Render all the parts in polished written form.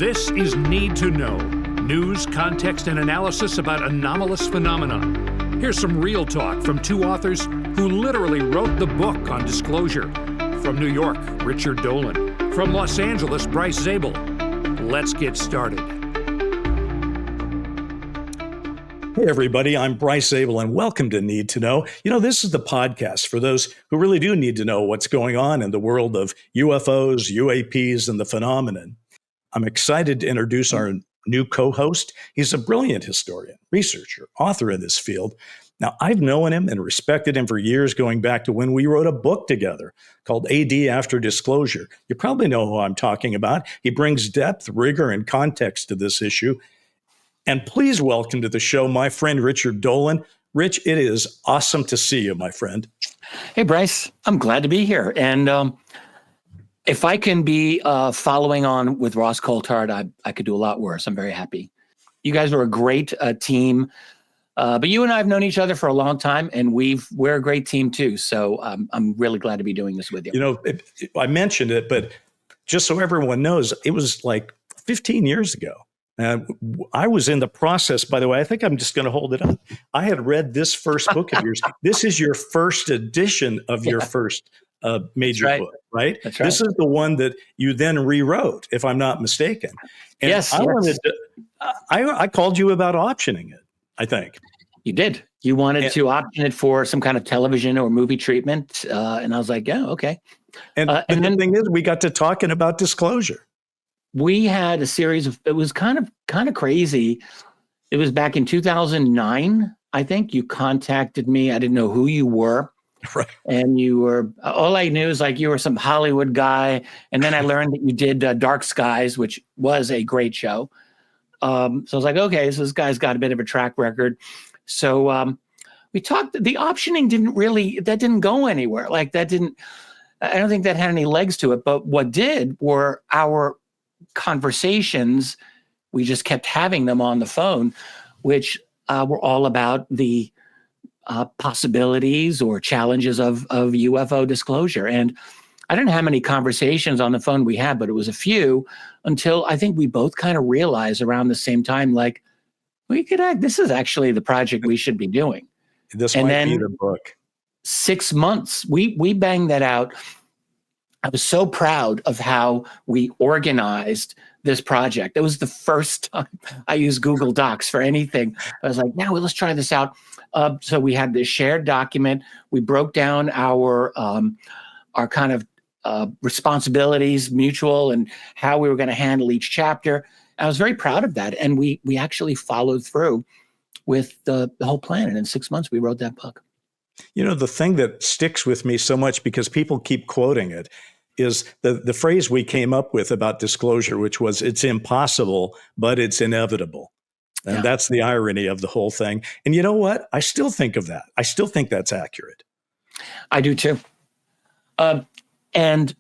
This is Need to Know. News, context, and analysis about anomalous phenomena. Here's some real talk from two authors who literally wrote the book on disclosure. From New York, Richard Dolan. From Los Angeles, Bryce Zabel. Let's get started. Hey, everybody, I'm Bryce Zabel, and welcome to Need to Know. This is the podcast for those who really do need to know what's going on in the world of UFOs, UAPs, and the phenomenon. I'm excited to introduce our new co-host. He's a brilliant historian, researcher, author in this field. Now, I've known him and respected him for years, going back to when we wrote a book together called AD After Disclosure. You probably know who I'm talking about. He brings depth, rigor, and context to this issue. And please welcome to the show my friend Richard Dolan. Rich, it is awesome to see you, my friend. Hey, Bryce, I'm glad to be here. And if I can be following on with Ross Coulthard, I could do a lot worse. I'm very happy. You guys are a great team. But you and I have known each other for a long time, and we're a great team too. So I'm really glad to be doing this with you. I mentioned it, but just so everyone knows, it was like 15 years ago. I was in the process, by the way, I think I'm just going to hold it up. I had read this first book of yours. This is your first edition of your first major book, right? That's right. This is the one that you then rewrote, if I'm not mistaken. And yes. I called you about optioning it, I think. You did. You wanted to option it for some kind of television or movie treatment. And I was like, yeah, okay. And then the thing is, we got to talking about disclosure. We had a series of, it was kind of crazy. It was back in 2009, I think. You contacted me. I didn't know who you were. Right. And you were, all I knew is like you were some Hollywood guy. And then I learned that you did Dark Skies, which was a great show. So I was like, okay, so this guy's got a bit of a track record. So we talked, the optioning didn't go anywhere. I don't think that had any legs to it. But what did were our conversations. We just kept having them on the phone, which were all about the possibilities or challenges of UFO disclosure. And I don't know how many conversations on the phone we had, but it was a few, until I think we both kind of realized around the same time, like, this is actually the project we should be doing. This might be the book. 6 months, we banged that out. I was so proud of how we organized this project. It was the first time I used Google Docs for anything. I was like, let's try this out. So we had this shared document. We broke down our kind of responsibilities, mutual, and how we were going to handle each chapter. I was very proud of that. And we actually followed through with the whole plan. And in 6 months, we wrote that book. The thing that sticks with me so much, because people keep quoting it, is the phrase we came up with about disclosure, which was, it's impossible, but it's inevitable. And that's the irony of the whole thing. And you know what? I still think of that. I still think that's accurate. I do too. And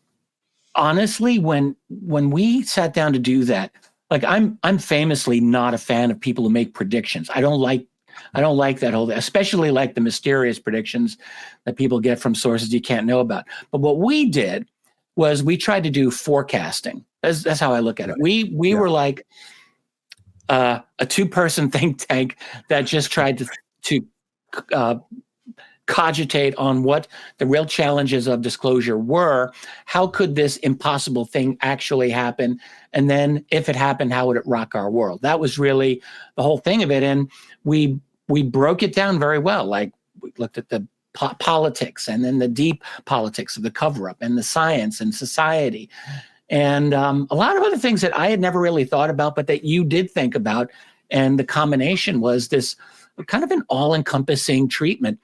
honestly, when we sat down to do that, like I'm famously not a fan of people who make predictions. I don't like that whole, especially like the mysterious predictions that people get from sources you can't know about. But what we did was we tried to do forecasting. That's how I look at it. We were like a two-person think tank that just tried to cogitate on what the real challenges of disclosure were. How could this impossible thing actually happen? And then if it happened, how would it rock our world? That was really the whole thing of it. And we broke it down very well. Like, we looked at the politics, and then the deep politics of the cover-up, and the science and society, and a lot of other things that I had never really thought about, but that you did think about. And the combination was this kind of an all-encompassing treatment.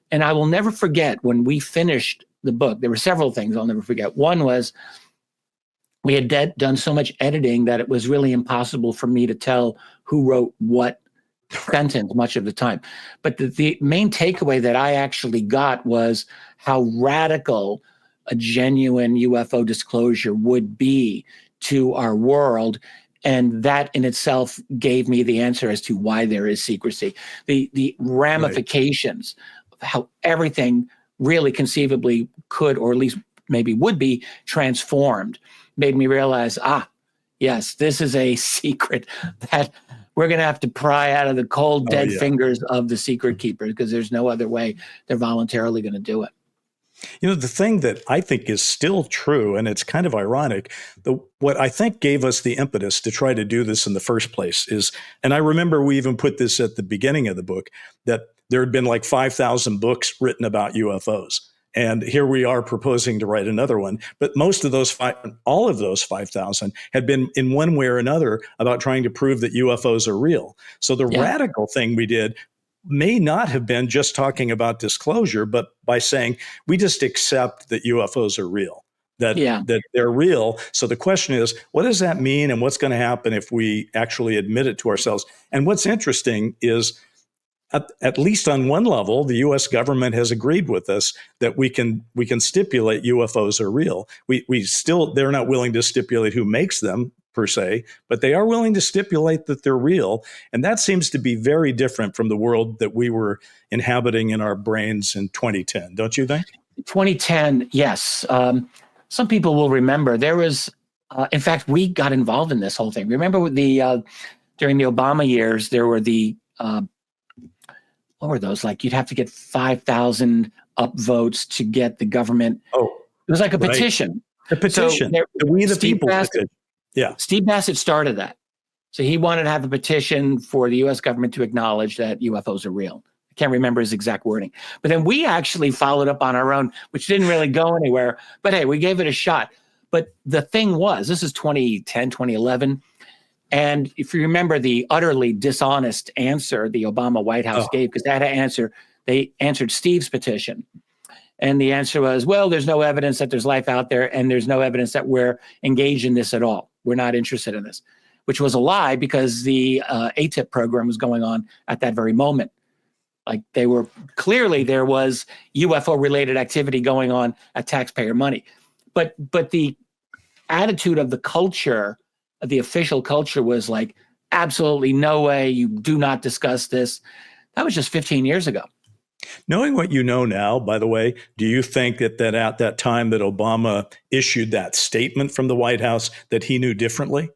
And I will never forget when we finished the book, there were several things I'll never forget. One was we had done so much editing that it was really impossible for me to tell who wrote what sentence much of the time. But the main takeaway that I actually got was how radical a genuine UFO disclosure would be to our world. And that in itself gave me the answer as to why there is secrecy. The ramifications of how everything really conceivably could, or at least maybe would be, transformed, made me realize, Yes, this is a secret that we're going to have to pry out of the cold, dead fingers of the secret keeper, because there's no other way they're voluntarily going to do it. You know, the thing that I think is still true, and it's kind of ironic, what I think gave us the impetus to try to do this in the first place is, and I remember we even put this at the beginning of the book, that there had been like 5,000 books written about UFOs. And here we are proposing to write another one. But most of those all of those 5,000 had been in one way or another about trying to prove that UFOs are real. So the radical thing we did may not have been just talking about disclosure, but by saying we just accept that UFOs are real, that they're real. So the question is, what does that mean, and what's going to happen if we actually admit it to ourselves? And what's interesting is, at least on one level, the U.S. government has agreed with us that we can stipulate UFOs are real. They're not willing to stipulate who makes them per se, but they are willing to stipulate that they're real. And that seems to be very different from the world that we were inhabiting in our brains in 2010, don't you think? 2010, yes. Some people will remember there was, in fact, we got involved in this whole thing. Remember during the Obama years, there were what were those? Like, you'd have to get 5,000 upvotes to get the government. Oh, it was like a petition. A petition. So we the people petition. Yeah. Steve Bassett started that. So he wanted to have a petition for the U.S. government to acknowledge that UFOs are real. I can't remember his exact wording. But then we actually followed up on our own, which didn't really go anywhere. But hey, we gave it a shot. But the thing was, this is 2010, 2011. And if you remember the utterly dishonest answer the Obama White House gave, because they answered Steve's petition. And the answer was, well, there's no evidence that there's life out there, and there's no evidence that we're engaged in this at all. We're not interested in this, which was a lie, because the ATIP program was going on at that very moment. Like, there was UFO related activity going on at taxpayer money. But the attitude of the culture, the official culture, was like, absolutely no way, you do not discuss this. That was just 15 years ago. Knowing what you know now, by the way, do you think that at that time that Obama issued that statement from the White House that he knew differently?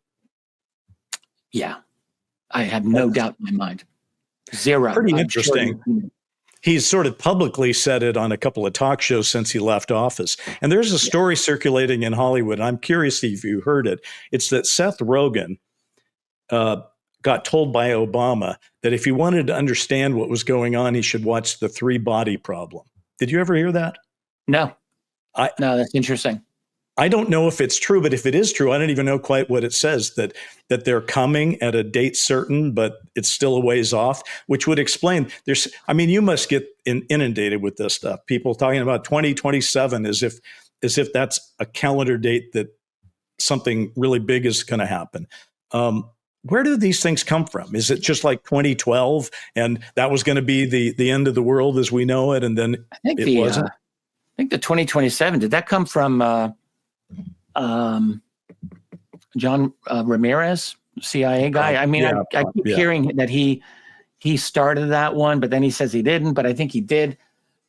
Yeah, I have no doubt in my mind. Zero. Pretty interesting. Sure. He's sort of publicly said it on a couple of talk shows since he left office. And there's a story circulating in Hollywood. I'm curious if you heard it. It's that Seth Rogen got told by Obama that if he wanted to understand what was going on, he should watch The Three Body Problem. Did you ever hear that? No. No, that's interesting. I don't know if it's true, but if it is true, I don't even know quite what it says, that they're coming at a date certain, but it's still a ways off, which would explain you must get inundated with this stuff. People talking about 2027 as if that's a calendar date that something really big is going to happen. Where do these things come from? Is it just like 2012 and that was going to be the end of the world as we know it, and then it wasn't? I think the 2027, did that come from John Ramirez, CIA guy? I mean, I keep hearing that he started that one, but then he says he didn't, but I think he did.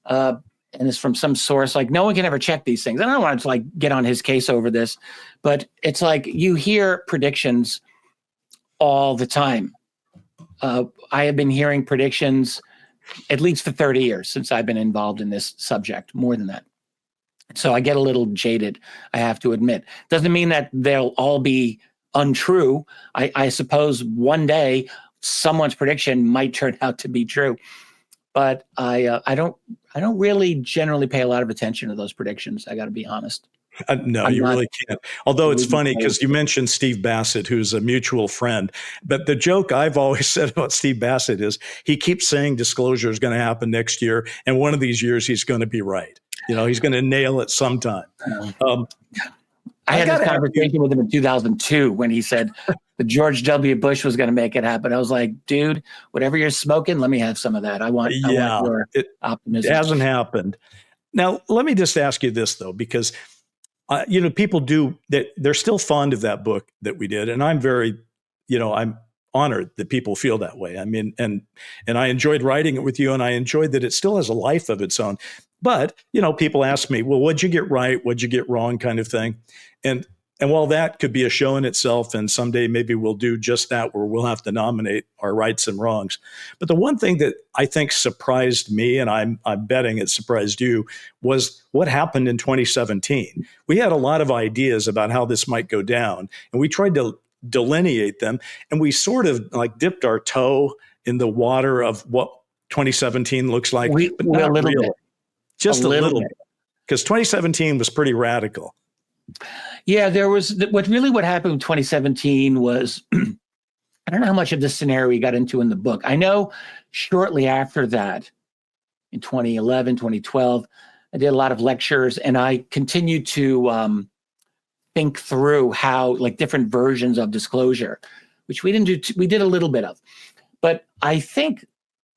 And it's from some source. Like, no one can ever check these things. I don't want to get on his case over this, but it's like you hear predictions all the time. I have been hearing predictions at least for 30 years since I've been involved in this subject, more than that. So I get a little jaded, I have to admit. Doesn't mean that they'll all be untrue. I suppose one day someone's prediction might turn out to be true, but I don't really generally pay a lot of attention to those predictions. I got to be honest. No, you really can't. Although it's funny because you mentioned Steve Bassett, who's a mutual friend. But the joke I've always said about Steve Bassett is he keeps saying disclosure is going to happen next year. And one of these years, he's going to be right. He's going to nail it sometime. I had this conversation with him in 2002 when he said the George W. Bush was going to make it happen. I was like, dude, whatever you're smoking, let me have some of that. I want your optimism. It hasn't happened. Now, let me just ask you this, though, because people they're still fond of that book that we did. And I'm very, I'm honored that people feel that way. I mean, and I enjoyed writing it with you, and I enjoyed that it still has a life of its own. But, people ask me, well, what'd you get right? What'd you get wrong, kind of thing. And And while that could be a show in itself, and someday maybe we'll do just that, where we'll have to nominate our rights and wrongs. But the one thing that I think surprised me, and I'm betting it surprised you, was what happened in 2017. We had a lot of ideas about how this might go down, and we tried to delineate them, and we sort of like dipped our toe in the water of what 2017 looks like, but not a little really. bit. Just a little bit. Because 2017 was pretty radical. Yeah, there was what happened in 2017 was I don't know how much of this scenario we got into in the book. I know shortly after that, in 2011, 2012, I did a lot of lectures, and I continued to think through how like different versions of disclosure, which we didn't do. We did a little bit of, but I think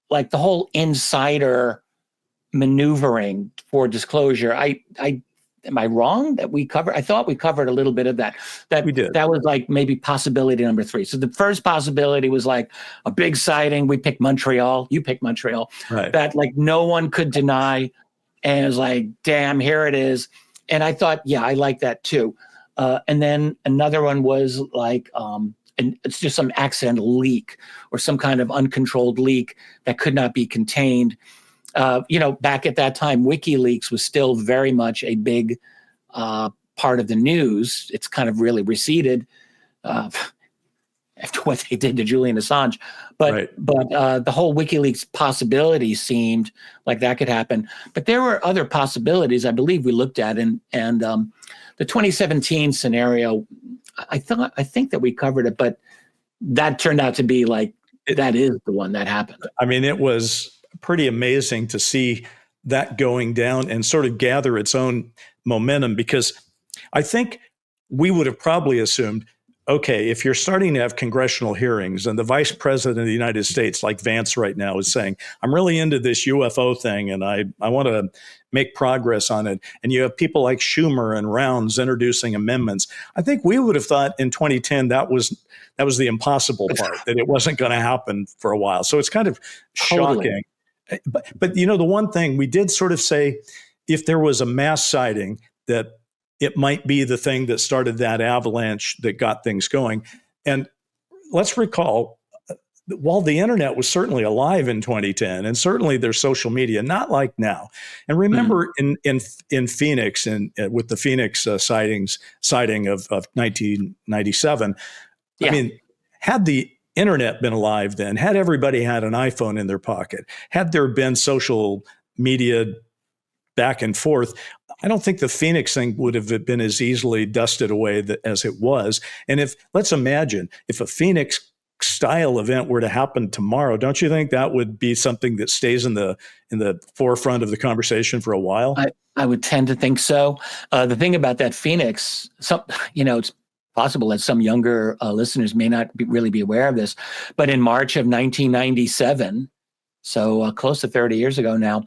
like the whole insider maneuvering for disclosure, am I wrong that we covered? I thought we covered a little bit of that. That we did. That was like maybe possibility number 3. So the first possibility was like a big sighting. We picked Montreal. You picked Montreal. Right. That like no one could deny. And it was like, damn, here it is. And I thought, yeah, I like that too. And then another one was like, and it's just some accidental leak or some kind of uncontrolled leak that could not be contained. Back at that time, WikiLeaks was still very much a big part of the news. It's kind of really receded after what they did to Julian Assange. But the whole WikiLeaks possibility seemed like that could happen. But there were other possibilities I believe we looked at, and the 2017 scenario, I think that we covered it, but that turned out to be like that is the one that happened. I mean, it was pretty amazing to see that going down and sort of gather its own momentum, because I think we would have probably assumed, okay, if you're starting to have congressional hearings and the vice president of the United States, like Vance right now, is saying, I'm really into this UFO thing and I want to make progress on it. And you have people like Schumer and Rounds introducing amendments. I think we would have thought in 2010 that was the impossible part, that it wasn't going to happen for a while. So it's kind of shocking. But the one thing we did sort of say, if there was a mass sighting, that it might be the thing that started that avalanche that got things going. And let's recall, while the internet was certainly alive in 2010, and certainly there's social media, not like now. And remember in Phoenix, and with the Phoenix sighting of 1997, I mean, had the internet been alive then, had everybody had an iPhone in their pocket, had there been social media back and forth, I don't think the Phoenix thing would have been as easily dusted away as it was. And let's imagine if a Phoenix style event were to happen tomorrow, don't you think that would be something that stays in the forefront of the conversation for a while? I would tend to think so. The thing about that Phoenix, it's possible that some younger listeners may not really be aware of this, but in March of 1997, so close to 30 years ago now,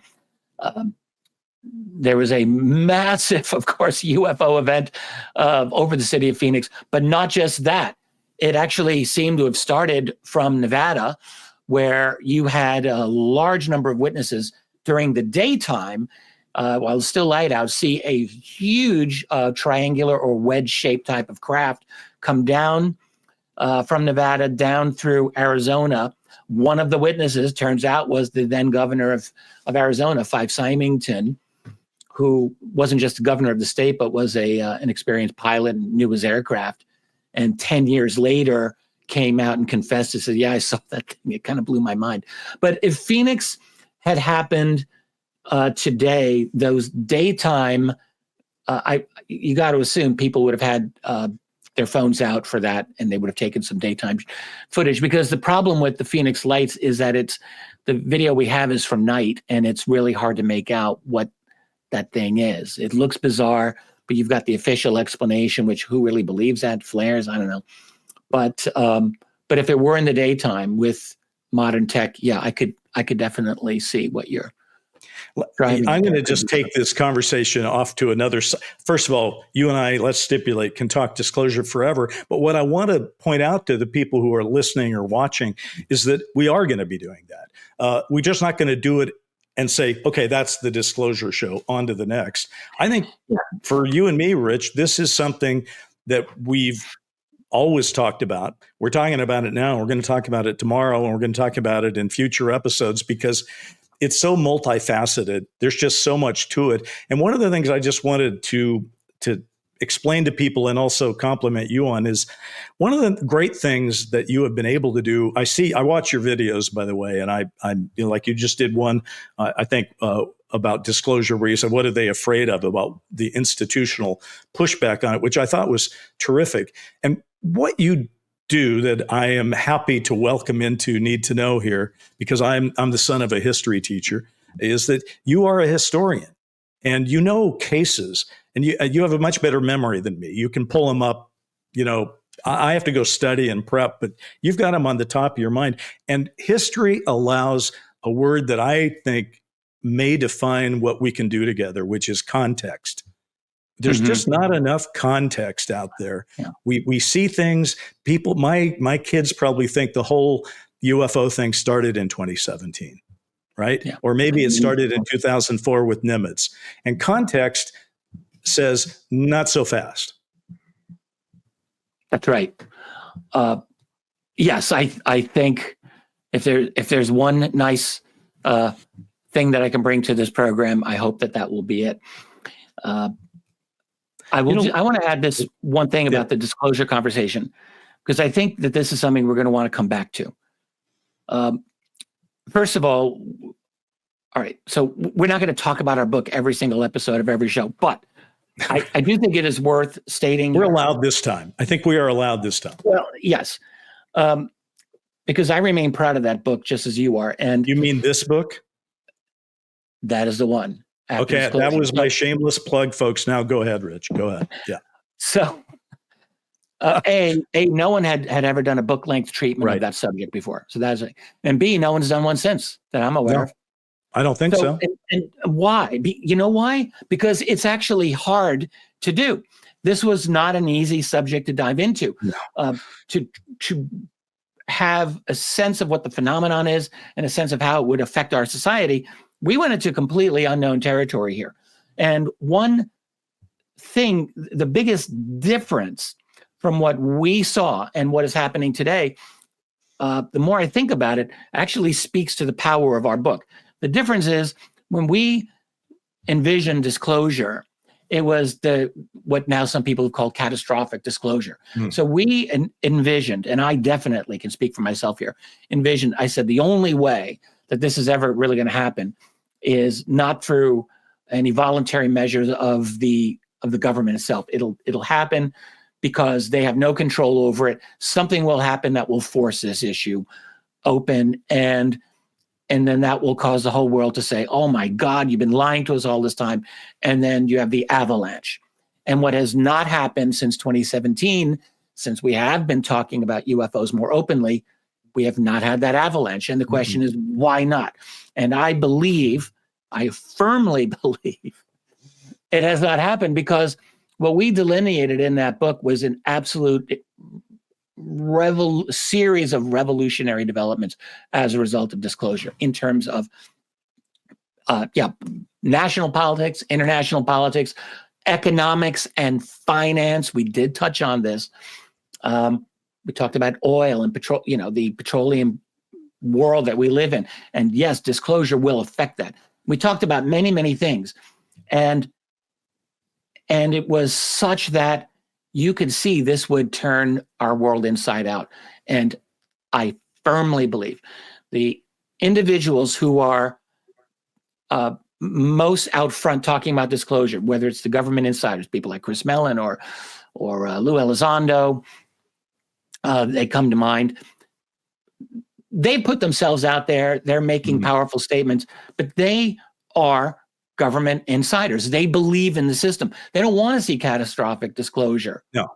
there was a massive, of course, UFO event over the city of Phoenix, but not just that. It actually seemed to have started from Nevada, where you had a large number of witnesses during the daytime, while it's still light out, see a huge triangular or wedge-shaped type of craft come down from Nevada down through Arizona. One of the witnesses, turns out, was the then governor of Arizona, Fife Symington, who wasn't just the governor of the state, but was an experienced pilot and knew his aircraft. And 10 years later, came out and confessed and said, yeah, I saw that thing. It kind of blew my mind. But if Phoenix had happened today, those daytime, you got to assume people would have had their phones out for that, and they would have taken some daytime footage, because the problem with the Phoenix lights is that the video we have is from night, and it's really hard to make out what that thing is. It looks bizarre, but you've got the official explanation, which who really believes that? Flares? I don't know. But if it were in the daytime with modern tech, yeah, I could definitely see what you're I'm going to just take this conversation off to another. First of all, you and I, let's stipulate, can talk disclosure forever. But what I want to point out to the people who are listening or watching is that we are going to be doing that. We're just not going to do it and say, okay, that's the disclosure show, on to the next. I think for you and me, Rich, this is something that we've always talked about. We're talking about it now. We're going to talk about it tomorrow, and we're going to talk about it in future episodes because it's so multifaceted. There's just so much to it. And one of the things I just wanted to explain to people and also compliment you on is one of the great things that you have been able to do. I watch your videos, by the way, and I'm like you just did one, I think, about disclosure where you said, what are they afraid of about the institutional pushback on it, which I thought was terrific. And what you do that I am happy to welcome into Need to Know here, because I'm the son of a history teacher, is that you are a historian and you know cases, and you have a much better memory than me. You can pull them up. I have to go study and prep, but you've got them on the top of your mind. And history allows a word that I think may define what we can do together, which is context. There's just not enough context out there. Yeah. We see things. People, my kids probably think the whole UFO thing started in 2017, right? Yeah. Or maybe it started in 2004 with Nimitz. And context says not so fast. That's right. Yes, I think if there's one nice thing that I can bring to this program, I hope that will be it. I want to add this one thing about the disclosure conversation, because I think that this is something we're going to want to come back to. First of all right, so we're not going to talk about our book every single episode of every show, but I do think it is worth stating. We're allowed this time. I think we are allowed this time. Well, yes, because I remain proud of that book just as you are. And you mean this book? That is the one. Okay, that was my shameless plug, folks. Now go ahead, Rich. Go ahead. Yeah. So, no one had ever done a book-length treatment of that subject before. So that's it. And B, no one's done one since that I'm aware of. I don't think so. And why? You know why? Because it's actually hard to do. This was not an easy subject to dive into. No. To have a sense of what the phenomenon is and a sense of how it would affect our society, we went into completely unknown territory here. And one thing, the biggest difference from what we saw and what is happening today, the more I think about it, actually speaks to the power of our book. The difference is when we envisioned disclosure, it was what now some people have called catastrophic disclosure. So we envisioned, and I definitely can speak for myself here, I said the only way that this is ever really going to happen is not through any voluntary measures of the government itself. It'll happen because they have no control over it. Something will happen that will force this issue open, and then that will cause the whole world to say, oh my God, you've been lying to us all this time. And then you have the avalanche. And what has not happened since 2017, since we have been talking about UFOs more openly, we have not had that avalanche. And the question is, why not? And I firmly believe it has not happened because what we delineated in that book was an absolute series of revolutionary developments as a result of disclosure in terms of national politics, international politics, economics, and finance. We did touch on this. We talked about oil and petrol, the petroleum world that we live in. And yes, disclosure will affect that. We talked about many, many things. And it was such that you could see this would turn our world inside out. And I firmly believe the individuals who are most out front talking about disclosure, whether it's the government insiders, people like Chris Mellon or Lou Elizondo, they come to mind. They put themselves out there. They're making powerful statements, but they are government insiders. They believe in the system. They don't want to see catastrophic disclosure. No.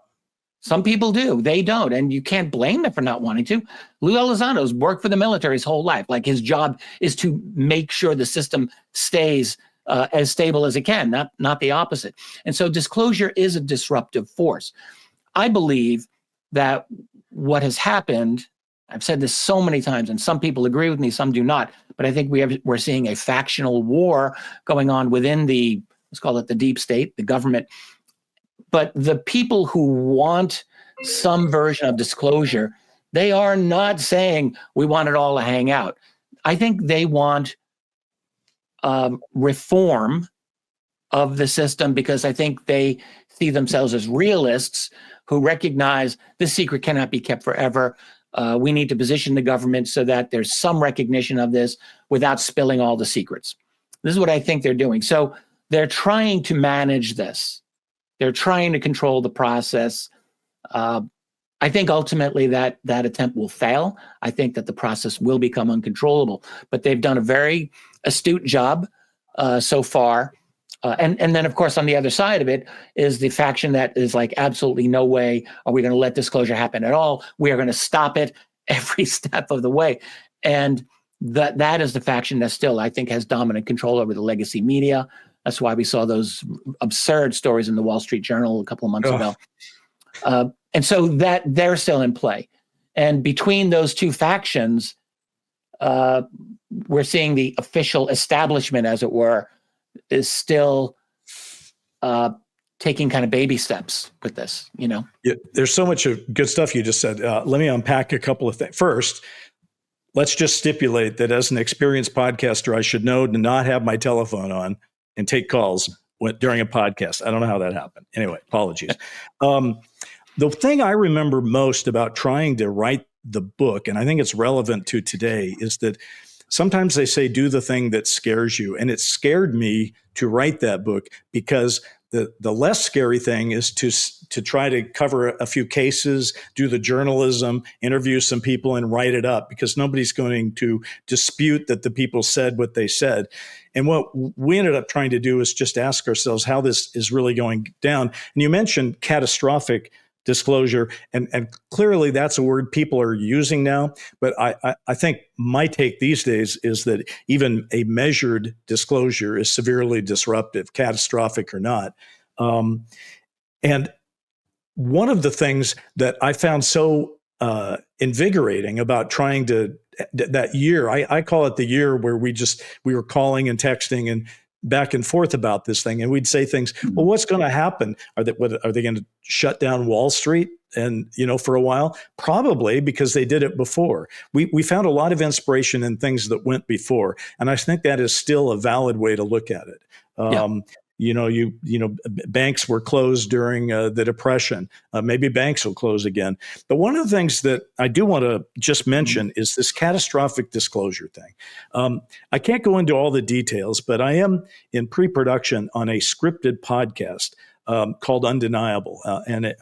Some people do. They don't. And you can't blame them for not wanting to. Lou Elizondo's worked for the military his whole life. Like, his job is to make sure the system stays as stable as it can, not the opposite. And so disclosure is a disruptive force. I believe that what has happened, I've said this so many times, and some people agree with me, some do not, but I think we're seeing a factional war going on within let's call it the deep state, the government, But the people who want some version of disclosure, they are not saying we want it all to hang out. I think they want reform of the system, because I think they see themselves as realists who recognize this secret cannot be kept forever. We need to position the government so that there's some recognition of this without spilling all the secrets. This is what I think they're doing. So they're trying to manage this. They're trying to control the process. I think ultimately that attempt will fail. I think that the process will become uncontrollable. But they've done a very astute job so far. And then, of course, on the other side of it is the faction that is like, absolutely no way are we going to let disclosure happen at all. We are going to stop it every step of the way. And that is the faction that still, I think, has dominant control over the legacy media. That's why we saw those absurd stories in the Wall Street Journal a couple of months ago. And so that they're still in play. And between those two factions, we're seeing the official establishment, as it were, is still taking kind of baby steps with this, you know? Yeah, there's so much of good stuff you just said. Let me unpack a couple of things. First, let's just stipulate that as an experienced podcaster, I should know to not have my telephone on and take calls during a podcast. I don't know how that happened. Anyway, apologies. The thing I remember most about trying to write the book, and I think it's relevant to today, is that sometimes they say, do the thing that scares you. And it scared me to write that book because the less scary thing is to try to cover a few cases, do the journalism, interview some people and write it up, because nobody's going to dispute that the people said what they said. And what we ended up trying to do is just ask ourselves how this is really going down. And you mentioned catastrophic disclosure, and clearly that's a word people are using now. But I think my take these days is that even a measured disclosure is severely disruptive, catastrophic or not. And one of the things that I found so invigorating about trying to that year, I call it the year where we were calling and texting and back and forth about this thing. And we'd say things, well, what's going to happen? Are they going to shut down Wall Street? And, for a while, probably, because they did it before. We found a lot of inspiration in things that went before. And I think that is still a valid way to look at it. Banks were closed during the Depression. Maybe banks will close again. But one of the things that I do want to just mention is this catastrophic disclosure thing. I can't go into all the details, but I am in pre-production on a scripted podcast called Undeniable, and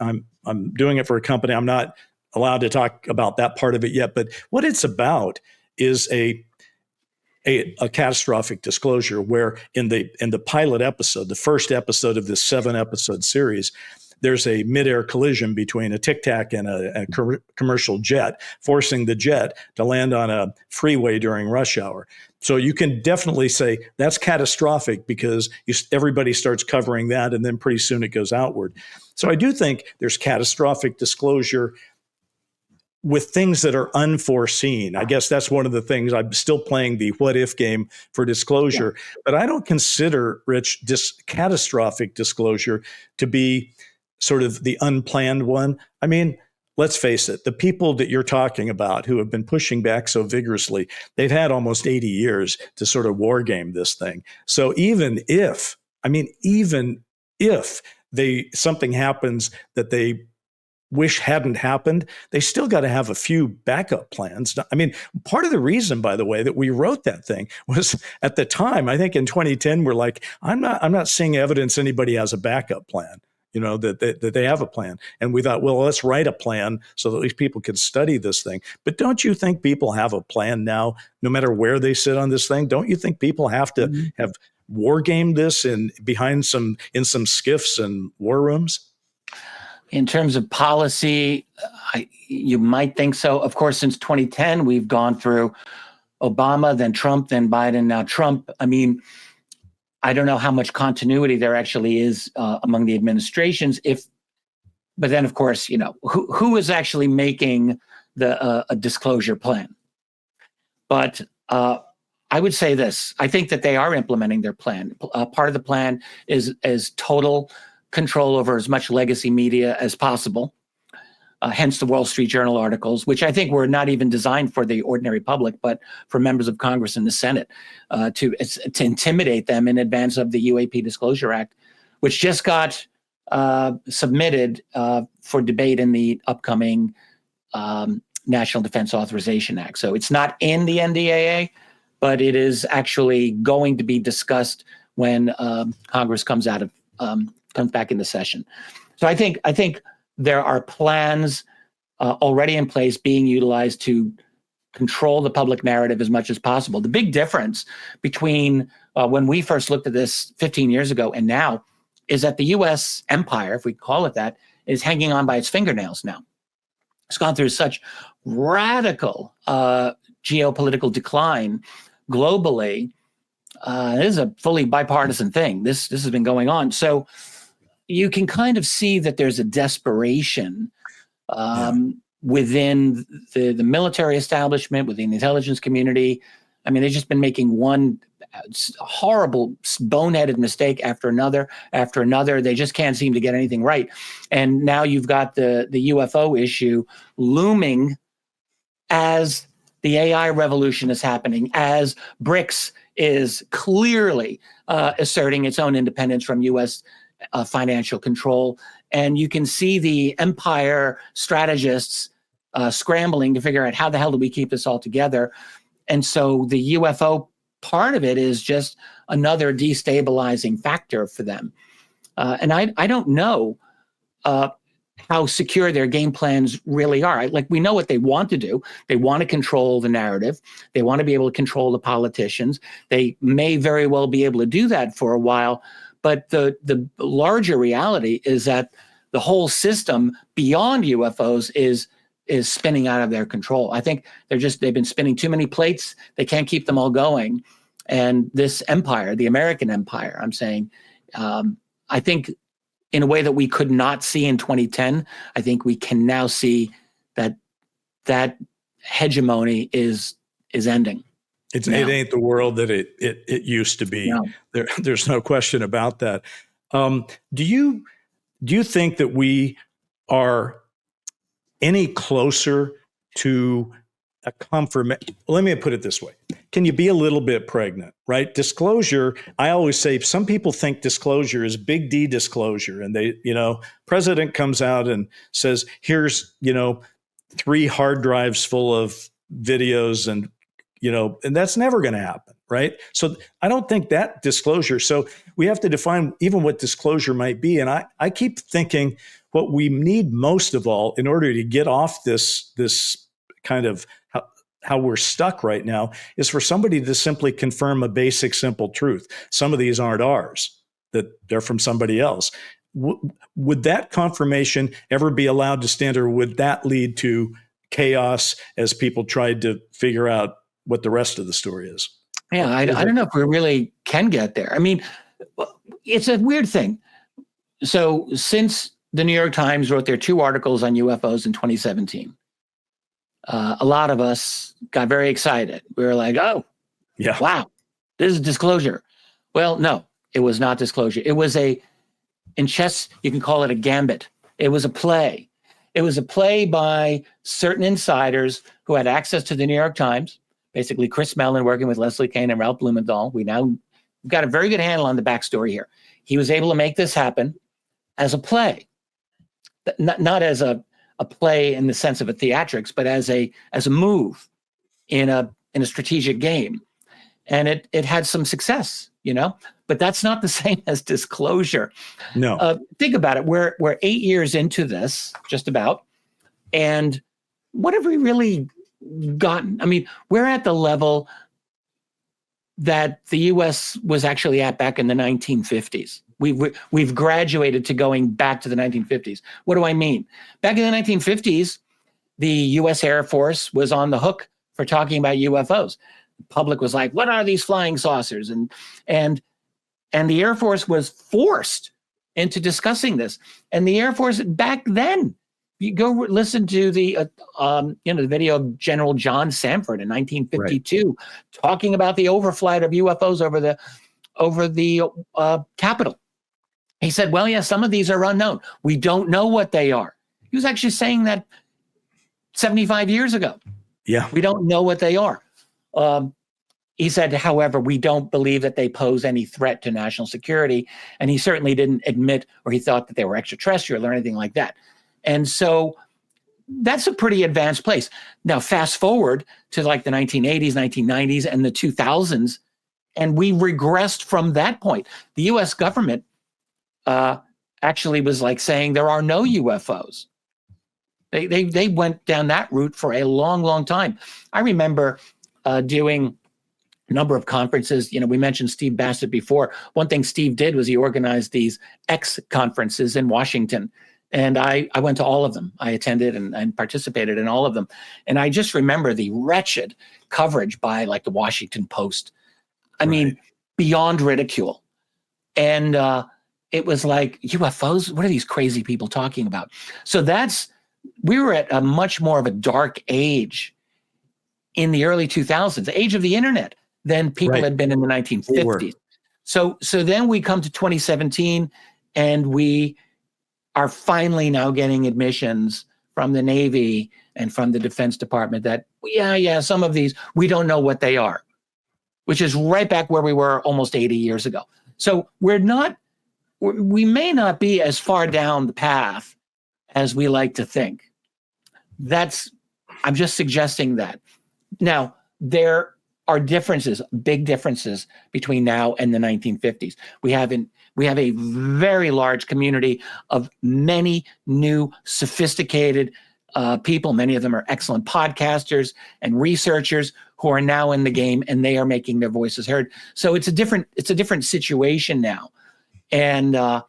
I'm doing it for a company. I'm not allowed to talk about that part of it yet, but what it's about is a catastrophic disclosure, where in the pilot episode, the first episode of this 7-episode series, there's a midair collision between a Tic Tac and a commercial jet, forcing the jet to land on a freeway during rush hour. So you can definitely say that's catastrophic, because everybody starts covering that, and then pretty soon it goes outward. So I do think there's catastrophic disclosure with things that are unforeseen. I guess that's one of the things. I'm still playing the what if game for disclosure, but I don't consider, Rich, catastrophic disclosure to be sort of the unplanned one. I mean, let's face it, the people that you're talking about who have been pushing back so vigorously, they've had almost 80 years to sort of war game this thing. So even if something happens that they wish hadn't happened, they still got to have a few backup plans. I mean, part of the reason, by the way, that we wrote that thing was at the time, I think in 2010, we're like, I'm not seeing evidence anybody has a backup plan, that they have a plan. And we thought, well, let's write a plan so that at least people can study this thing. But don't you think people have a plan now, no matter where they sit on this thing? Don't you think people have to have war gamed this in some skiffs and war rooms? In terms of policy, you might think so. Of course, since 2010, we've gone through Obama, then Trump, then Biden, now Trump. I mean, I don't know how much continuity there actually is among the administrations. But then, of course, who is actually making a disclosure plan? But I would say this: I think that they are implementing their plan. Part of the plan is total control over as much legacy media as possible. Hence the Wall Street Journal articles, which I think were not even designed for the ordinary public, but for members of Congress and the Senate to intimidate them in advance of the UAP Disclosure Act, which just got submitted for debate in the upcoming National Defense Authorization Act. So it's not in the NDAA, but it is actually going to be discussed when Congress comes back into session. So I think there are plans already in place being utilized to control the public narrative as much as possible. The big difference between when we first looked at this 15 years ago and now is that the U.S. empire, if we call it that, is hanging on by its fingernails now. It's gone through such radical geopolitical decline globally. This is a fully bipartisan thing. This has been going on. So you can kind of see that there's a desperation within the military establishment, within the intelligence community. I mean, they've just been making one horrible, boneheaded mistake after another. They just can't seem to get anything right. And now you've got the UFO issue looming as the AI revolution is happening, as BRICS is clearly asserting its own independence from U.S. Financial control. And you can see the empire strategists scrambling to figure out how the hell do we keep this all together. And so the UFO part of it is just another destabilizing factor for them. And I don't know how secure their game plans really are. Like, we know what they want to do. They want to control the narrative. They want to be able to control the politicians. They may very well be able to do that for a while. But the larger reality is that the whole system beyond UFOs is spinning out of their control. I think they've been spinning too many plates. They can't keep them all going. And this empire, the American empire, I'm saying, I think in a way that we could not see in 2010, I think we can now see that hegemony is ending. It ain't the world that it used to be. No. There's no question about that. Do you think that we are any closer to a confirmation? Let me put it this way. Can you be a little bit pregnant, right? Disclosure, I always say, some people think disclosure is big D disclosure. And president comes out and says, here's, 3 hard drives full of videos and that's never going to happen, right? So I don't think that disclosure. So we have to define even what disclosure might be. And I keep thinking what we need most of all in order to get off this kind of how we're stuck right now is for somebody to simply confirm a basic, simple truth. Some of these aren't ours, that they're from somebody else. Would that confirmation ever be allowed to stand, or would that lead to chaos as people tried to figure out what the rest of the story is? Yeah, I don't know if we really can get there. I mean, it's a weird thing. So since the New York Times wrote their 2 articles on UFOs in 2017, a lot of us got very excited. We were like, oh, yeah, wow, this is disclosure. Well, no, it was not disclosure. It was in chess, you can call it a gambit. It was a play. It was a play by certain insiders who had access to the New York Times. Basically, Chris Mellon working with Leslie Kean and Ralph Blumenthal. We now got a very good handle on the backstory here. He was able to make this happen as a play, not as a play in the sense of a theatrics, but as a move in a strategic game, and it had some success, But that's not the same as disclosure. No, think about it. We're 8 years into this, just about, and what have we really gotten? I mean, we're at the level that the U.S. was actually at back in the 1950s. We've graduated to going back to the 1950s. What do I mean? Back in the 1950s, the U.S. Air Force was on the hook for talking about UFOs. The public was like, "What are these flying saucers?" And the Air Force was forced into discussing this. And the Air Force back then, you go listen to the the video of General John Samford in 1952, talking about the overflight of UFOs over the Capitol. He said, well, yeah, some of these are unknown. We don't know what they are. He was actually saying that 75 years ago. Yeah. We don't know what they are. He said, however, we don't believe that they pose any threat to national security. And he certainly didn't admit or he thought that they were extraterrestrial or anything like that. And so that's a pretty advanced place. Now, fast forward to like the 1980s, 1990s, and the 2000s, and we regressed from that point. The U.S. government actually was like saying there are no UFOs. They went down that route for a long, long time. I remember doing a number of conferences. We mentioned Steve Bassett before. One thing Steve did was he organized these X conferences in Washington. And I went to all of them. I attended and participated in all of them. And I just remember the wretched coverage by like the Washington Post. I mean, beyond ridicule. And it was like, UFOs? What are these crazy people talking about? So we were at a much more of a dark age in the early 2000s, the age of the internet, than people had been in the 1950s. So then we come to 2017 and we are finally now getting admissions from the Navy and from the Defense Department that, some of these, we don't know what they are, which is right back where we were almost 80 years ago. So we may not be as far down the path as we like to think. I'm just suggesting that. Now, there are differences, big differences between now and the 1950s. We have a very large community of many new, sophisticated people. Many of them are excellent podcasters and researchers who are now in the game, and they are making their voices heard. So it's a different situation now, and I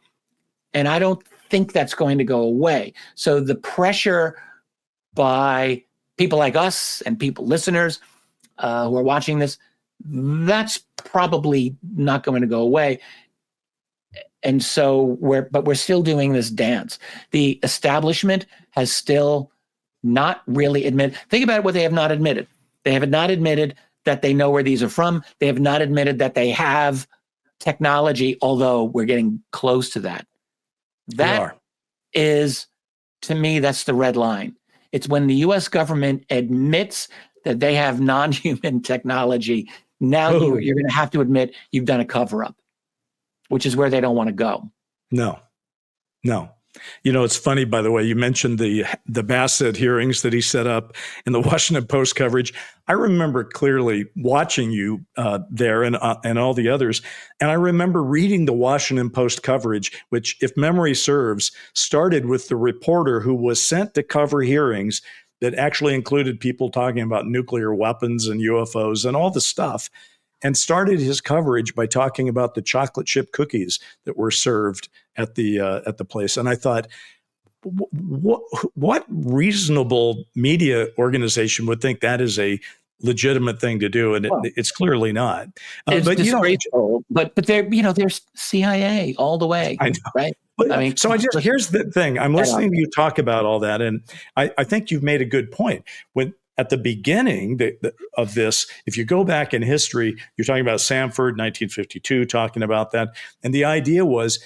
don't think that's going to go away. So the pressure by people like us and listeners who are watching this, that's probably not going to go away. And so we're still doing this dance. The establishment has still not really admitted. Think about what they have not admitted. They have not admitted that they know where these are from. They have not admitted that they have technology, although we're getting close to that. That is, to me, that's the red line. It's when the U.S. government admits that they have non-human technology. Now you're going to have to admit you've done a cover-up, which is where they don't want to go. No. It's funny, by the way, you mentioned the Bassett hearings that he set up in the Washington Post coverage. I remember clearly watching you there and all the others. And I remember reading the Washington Post coverage, which, if memory serves, started with the reporter who was sent to cover hearings that actually included people talking about nuclear weapons and UFOs and all the stuff, and started his coverage by talking about the chocolate chip cookies that were served at the place. And I thought, what reasonable media organization would think that is a legitimate thing to do? And it's clearly not. It's disgraceful. But there's CIA all the way. I know. Right? But, here's the thing. I'm listening to you talk about all that, and I think you've made a good point. When at the beginning of this, if you go back in history, you're talking about Sanford, 1952, talking about that. And the idea was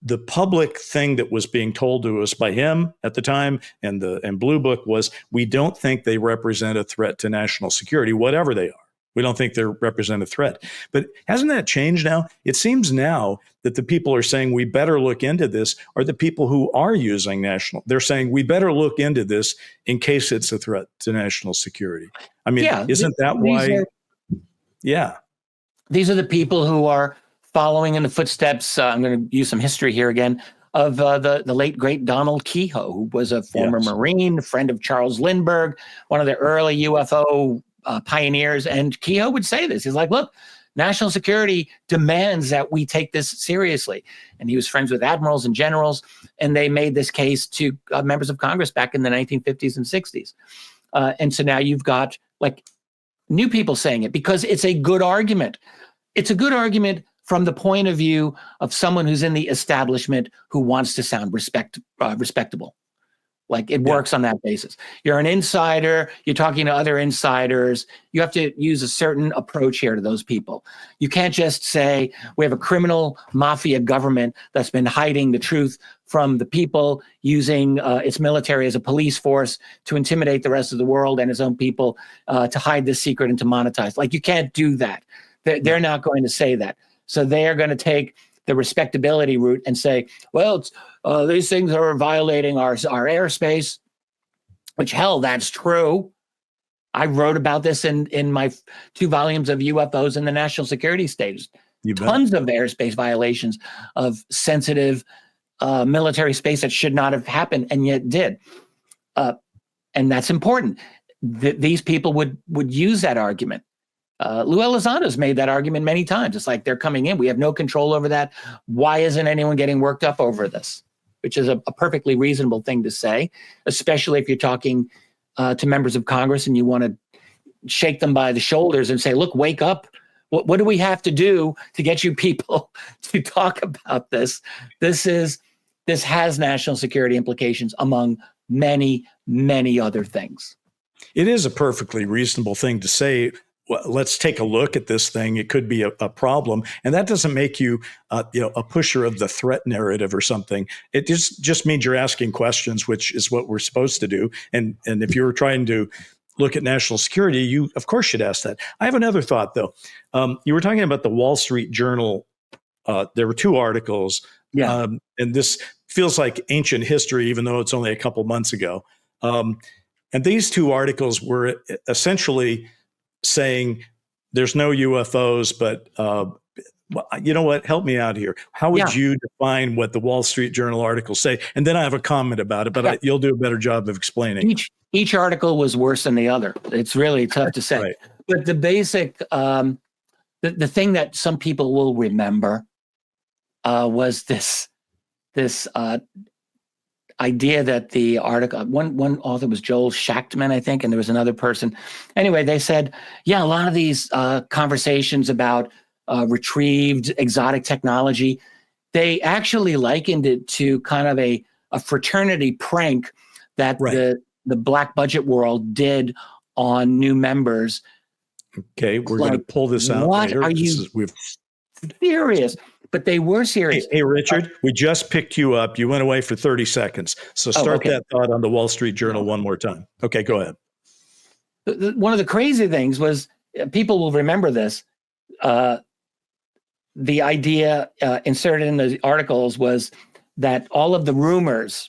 the public thing that was being told to us by him at the time and Blue Book was, we don't think they represent a threat to national security, whatever they are. We don't think they represent a threat. But hasn't that changed now? It seems now that the people are saying we better look into this are the people who are using they're saying we better look into this in case it's a threat to national security. I mean, isn't that why? These are the people who are following in the footsteps. I'm going to use some history here again of the late, great Donald Kehoe, who was a former Marine, friend of Charles Lindbergh, one of the early UFO pioneers. And Kehoe would say this. He's like, look, national security demands that we take this seriously. And he was friends with admirals and generals, and they made this case to members of Congress back in the 1950s and 60s. And so now you've got like new people saying it because it's a good argument. It's a good argument from the point of view of someone who's in the establishment who wants to sound respectable. Like it works on that basis. You're an insider, you're talking to other insiders. You have to use a certain approach here to those people. You can't just say, we have a criminal mafia government that's been hiding the truth from the people, using its military as a police force to intimidate the rest of the world and its own people, to hide this secret and to monetize. Like, you can't do that. They're not going to say that. So they are going to take the respectability route and say, well, these things are violating our airspace, which, hell, that's true. I wrote about this in my 2 volumes of UFOs and the national security status. Tons of airspace violations of sensitive military space that should not have happened and yet did. And that's important. These people would use that argument. Lou Elizondo's made that argument many times. It's like, they're coming in. We have no control over that. Why isn't anyone getting worked up over this? Which is a perfectly reasonable thing to say, especially if you're talking to members of Congress and you want to shake them by the shoulders and say, look, wake up. What do we have to do to get you people to talk about this? This has national security implications, among many, many other things. It is a perfectly reasonable thing to say. Well, let's take a look at this thing. It could be a problem. And that doesn't make you, a pusher of the threat narrative or something. It just means you're asking questions, which is what we're supposed to do. And if you're trying to look at national security, you, of course, should ask that. I have another thought, though. You were talking about the Wall Street Journal. There were 2 articles. Yeah. And this feels like ancient history, even though it's only a couple months ago. And these 2 articles were essentially saying there's no UFOs, but you know what? Help me out here. How would you define what the Wall Street Journal articles say? And then I have a comment about it, but you'll do a better job of explaining. Each article was worse than the other. It's really tough to say. Right. But the basic, the thing that some people will remember was this idea that the article, one author was Joel Schachtman, I think, and there was another person. Anyway, they said, a lot of these conversations about retrieved exotic technology, they actually likened it to kind of a fraternity prank that the black budget world did on new members. Okay, we're going to pull this out what later. Are you serious? But they were serious. Hey, Richard, we just picked you up. You went away for 30 seconds. So start that thought on the Wall Street Journal one more time. Okay, go ahead. One of the crazy things was, people will remember this, the idea inserted in the articles was that all of the rumors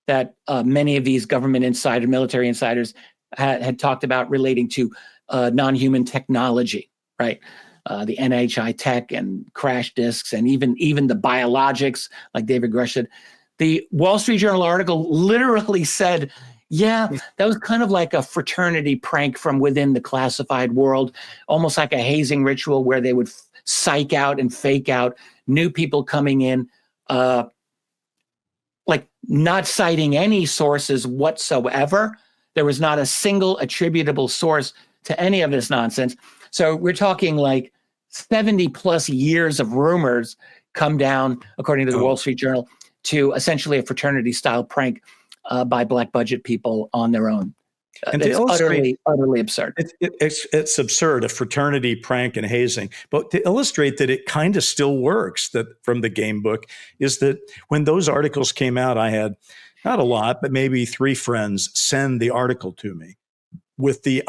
that many of these government insiders, military insiders had talked about relating to non-human technology, right? The NHI tech and crash disks, and even the biologics, like David Grush said. The Wall Street Journal article literally said, that was kind of like a fraternity prank from within the classified world, almost like a hazing ritual where they would psych out and fake out new people coming in, like not citing any sources whatsoever. There was not a single attributable source to any of this nonsense. So we're talking like 70 plus years of rumors come down, according to the Wall Street Journal, to essentially a fraternity style prank by black budget people on their own. And it's utterly absurd. It's absurd, a fraternity prank and hazing. But to illustrate that it kind of still works, that from the game book, is that when those articles came out, I had not a lot, but maybe 3 friends send the article to me with the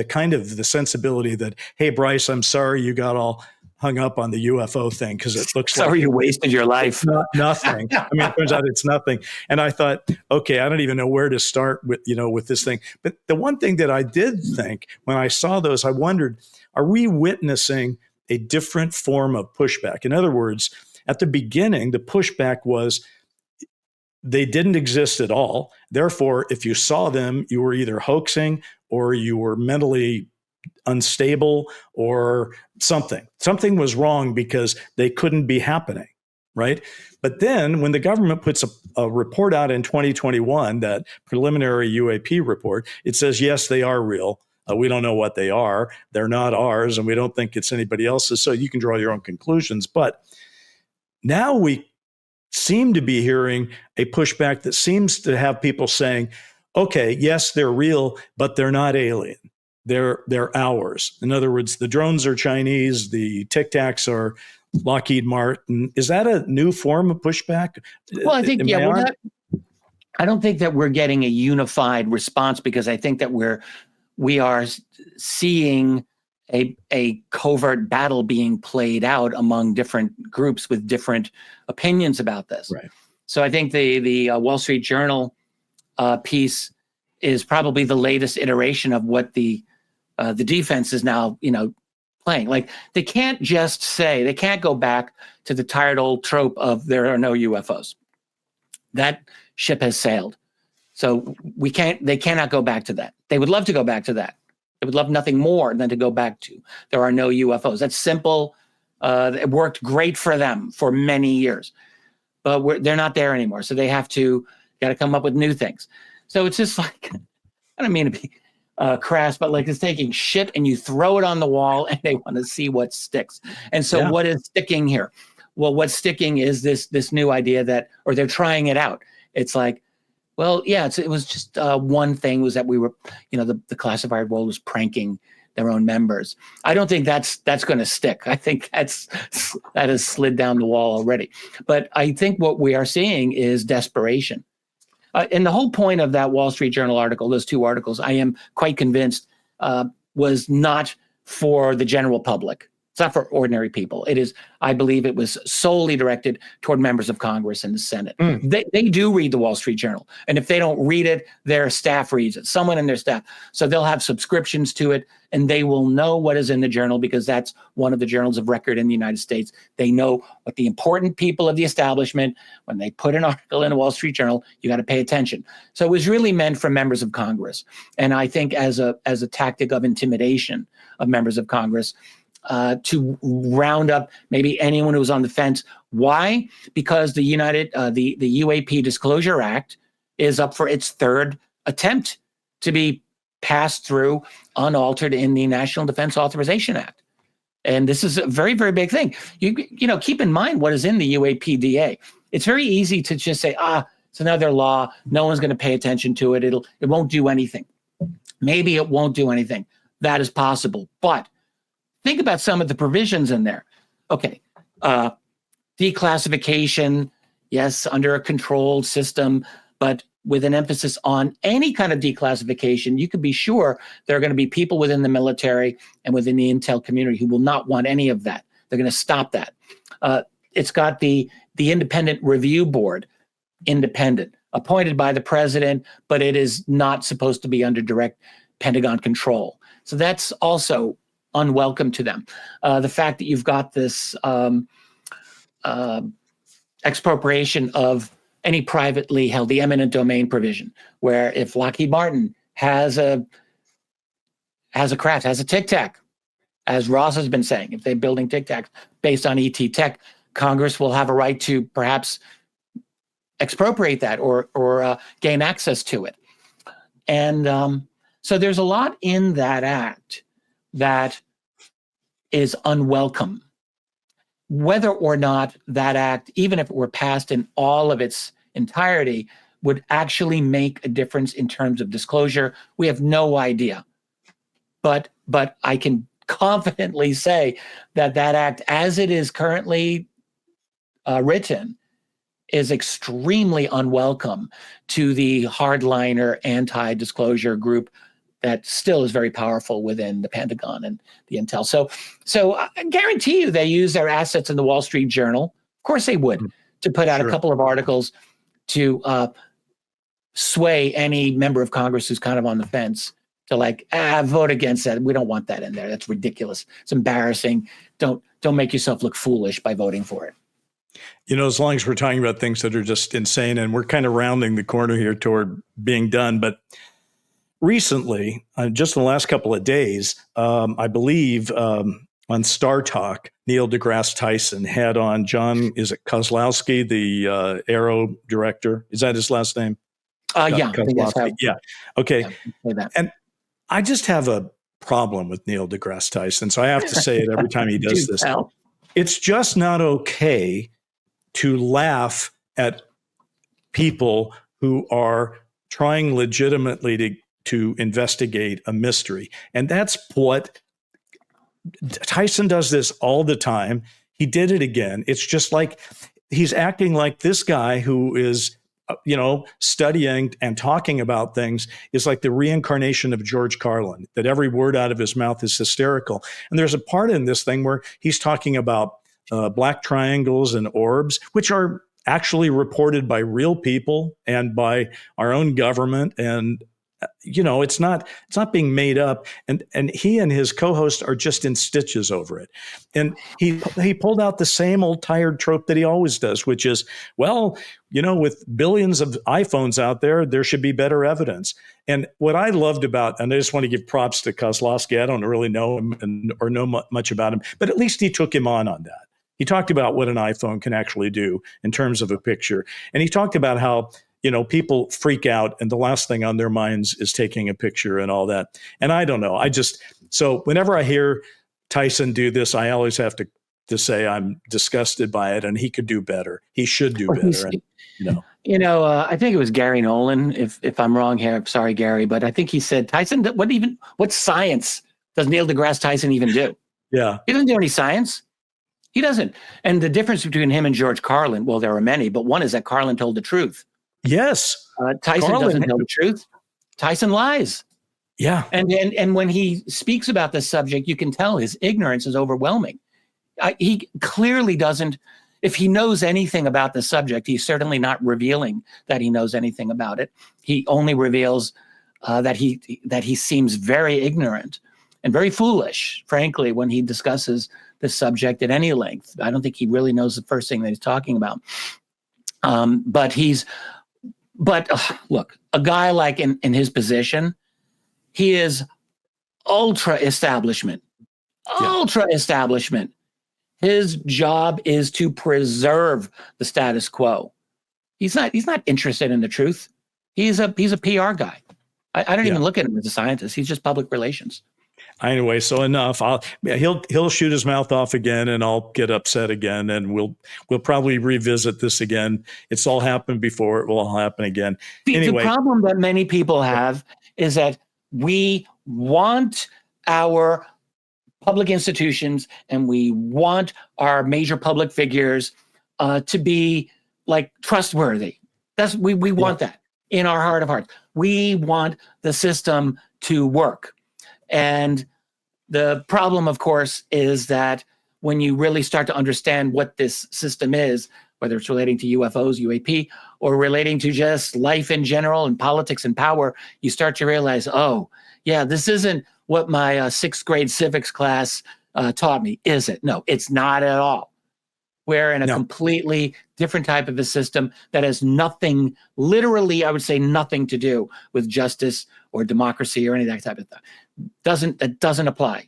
kind of the sensibility that, hey, Bryce, I'm sorry you got all hung up on the UFO thing, because it looks like you wasted your life. Nothing. I mean, it turns out it's nothing. And I thought, okay, I don't even know where to start with this thing. But the one thing that I did think when I saw those, I wondered, are we witnessing a different form of pushback? In other words, at the beginning, the pushback was they didn't exist at all. Therefore, if you saw them, you were either hoaxing or you were mentally unstable or something. Something was wrong because they couldn't be happening, right? But then when the government puts a report out in 2021, that preliminary UAP report, it says, yes, they are real. We don't know what they are. They're not ours, and we don't think it's anybody else's. So you can draw your own conclusions. But now we seem to be hearing a pushback that seems to have people saying, okay, yes, they're real, but they're not alien. They're ours. In other words, the drones are Chinese, the Tic Tacs are Lockheed Martin. Is that a new form of pushback? Well, I think, I don't think that we're getting a unified response, because I think that we are seeing a covert battle being played out among different groups with different opinions about this. Right. So I think the Wall Street Journal piece is probably the latest iteration of what the defense is now, playing. Like, they can't go back to the tired old trope of there are no UFOs. That ship has sailed. So they cannot go back to that. They would love to go back to that. They would love nothing more than to go back to there are no UFOs. That's simple. It worked great for them for many years, but they're not there anymore. So they got to come up with new things. So it's just like, I don't mean to be crass, but like, it's taking shit and you throw it on the wall and they want to see what sticks. And so What is sticking here? Well, what's sticking is this new idea or they're trying it out. It's like, well, yeah, it was just one thing was that we were, the classified world was pranking their own members. I don't think that's going to stick. I think that has slid down the wall already. But I think what we are seeing is desperation. And the whole point of that Wall Street Journal article, those two articles, I am quite convinced was not for the general public. It's not for ordinary people. I believe it was solely directed toward members of Congress and the Senate. They do read the Wall Street Journal. And if they don't read it, their staff reads it, someone in their staff. So they'll have subscriptions to it, and they will know what is in the journal, because that's one of the journals of record in the United States. They know what the important people of the establishment, when they put an article in the Wall Street Journal, you got to pay attention. So it was really meant for members of Congress. And I think as a tactic of intimidation of members of Congress, to round up maybe anyone who was on the fence. Why? Because the UAP Disclosure Act is up for its third attempt to be passed through unaltered in the National Defense Authorization Act. And this is a very, very big thing. You keep in mind what is in the UAPDA. It's very easy to just say, it's another law. No one's going to pay attention to it. It won't do anything. Maybe it won't do anything. That is possible. But think about some of the provisions in there. Okay, declassification, yes, under a controlled system, but with an emphasis on any kind of declassification. You could be sure there are going to be people within the military and within the intel community who will not want any of that. They're going to stop that. It's got the independent review board, independent, appointed by the president, but it is not supposed to be under direct Pentagon control. So that's also unwelcome to them. The fact that you've got this expropriation of any privately held, the eminent domain provision, where if Lockheed Martin has a Tic Tac, as Ross has been saying, if they're building Tic Tacs based on ET tech, Congress will have a right to perhaps expropriate that or gain access to it. And so there's a lot in that act that is unwelcome. Whether or not that act, even if it were passed in all of its entirety, would actually make a difference in terms of disclosure, we have no idea. But I can confidently say that act, as it is currently written, is extremely unwelcome to the hardliner anti-disclosure group that still is very powerful within the Pentagon and the intel. So I guarantee you they use their assets in the Wall Street Journal. Of course they would, to put out a couple of articles to sway any member of Congress who's kind of on the fence to vote against that. We don't want that in there. That's ridiculous. It's embarrassing. Don't make yourself look foolish by voting for it. As long as we're talking about things that are just insane, and we're kind of rounding the corner here toward being done, but recently, just in the last couple of days, I believe on Star Talk, Neil deGrasse Tyson had on John, is it Kozlowski, the Arrow director? Is that his last name? Yeah. Yeah. Okay. Yeah, and I just have a problem with Neil deGrasse Tyson, so I have to say it every time he does this. It's just not okay to laugh at people who are trying legitimately to investigate a mystery. And that's what Tyson does this all the time. He did it again. It's just like he's acting like this guy who is, studying and talking about things is like the reincarnation of George Carlin, that every word out of his mouth is hysterical. And there's a part in this thing where he's talking about black triangles and orbs, which are actually reported by real people and by our own government. And it's not being made up, and he and his co-host are just in stitches over it. And he pulled out the same old tired trope that he always does, which is, well, with billions of iPhones out there should be better evidence. And what I loved about, and I just want to give props to Kozlowski, I don't really know him or know much about him, but at least he took him on that. He talked about what an iPhone can actually do in terms of a picture, and he talked about how people freak out and the last thing on their minds is taking a picture and all that. And I don't know. So whenever I hear Tyson do this, I always have to say I'm disgusted by it, and he could do better. He should do better. I think it was Gary Nolan. If I'm wrong here, I'm sorry, Gary, but I think he said, Tyson, what science does Neil deGrasse Tyson even do? Yeah. He doesn't do any science. He doesn't. And the difference between him and George Carlin, well, there are many, but one is that Carlin told the truth. Yes. Tyson doesn't tell the truth. Tyson lies. Yeah. And when he speaks about this subject, you can tell his ignorance is overwhelming. He clearly doesn't, if he knows anything about the subject, he's certainly not revealing that he knows anything about it. He only reveals that he seems very ignorant and very foolish, frankly, when he discusses the subject at any length. I don't think he really knows the first thing that he's talking about. But look, a guy like in his position, he is ultra establishment. His job is to preserve the status quo. He's not interested in the truth. He's a PR guy. I don't even look at him as a scientist. He's just public relations. Anyway, so enough. He'll shoot his mouth off again, and I'll get upset again, and we'll probably revisit this again. It's all happened before; it will all happen again. Anyway, the problem that many people have is that we want our public institutions and we want our major public figures to be like trustworthy. We want that in our heart of hearts. We want the system to work. And the problem, of course, is that when you really start to understand what this system is, whether it's relating to UFOs, UAP, or relating to just life in general and politics and power, you start to realize, oh, yeah, this isn't what my sixth grade civics class taught me, is it? No, it's not at all. We're in a completely different type of a system that has nothing, literally, I would say nothing to do with justice or democracy or any of that type of thing. That doesn't apply.